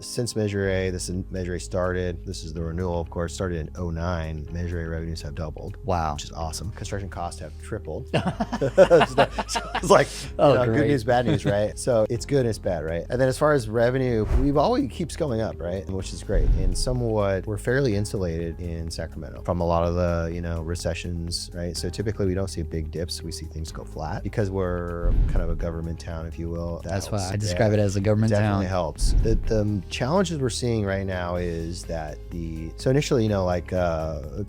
since Measure A, Measure A started, this is the renewal, of course, started in '09. Measure A revenues have doubled. Wow. Which is awesome. Construction costs have tripled. So it's like, good news, bad news, right? So it's good and it's bad, right? And then as far as revenue, we've always keeps going up, right? Which is great. And somewhat, we're fairly insulated in Sacramento from a lot of the, recessions, right? So typically we don't see big dips. We see things go flat because we're kind of a government town, if you will. That's why I describe it as a government town. Definitely helps. The challenges we're seeing right now is that so initially,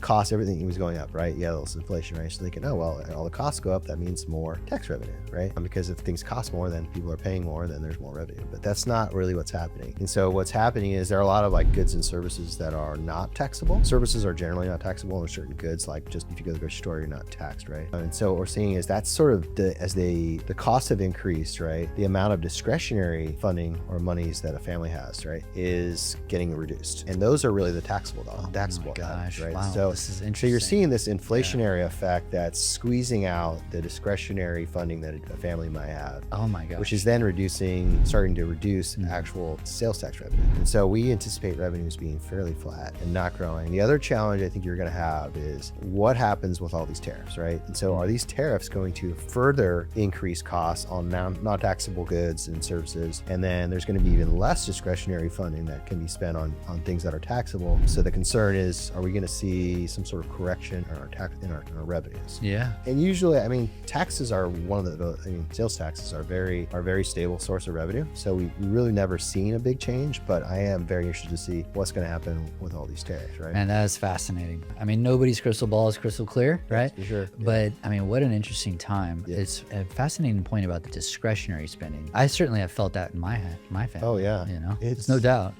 cost, everything was going up, right? Yeah, there's inflation, right? So thinking, all the costs go up, that means more tax revenue, right? Because if things cost more, then people are paying more, then there's more revenue. But that's not really what's happening. And so what's happening is there are a lot of goods and services that are not taxable. Services are generally not taxable, and there's certain goods, like just if you go to the grocery store, you're not taxed, right? And so what we're seeing is that's sort of as the costs have increased, right? The amount of discretionary funding or monies that a family has, right, is getting reduced. And those are really the taxable items, right? Wow, So, this is interesting. so you're seeing this inflationary effect that's squeezing out the discretionary funding that a family might have. Oh my gosh. Which is then starting to reduce actual sales tax revenue. And so we anticipate revenues being fairly flat and not growing. The other challenge I think you're going to have is what happens with all these tariffs, right? And so are these tariffs going to further increase costs on non-taxable goods and services? And then there's going to be even less discretionary funding that can be spent on things that are taxable. So the concern is, are we going to see some sort of correction in our revenues? Yeah. And usually, taxes are sales taxes are very stable source of revenue. So we really never seen a big change, but I am very interested to see what's going to happen with all these tariffs, right? And that is fascinating. Nobody's crystal ball is crystal clear, right? For sure. But what an interesting time. Yeah. It's a fascinating point about the discretionary spending. I certainly have felt that in my family. Oh yeah. It's no doubt.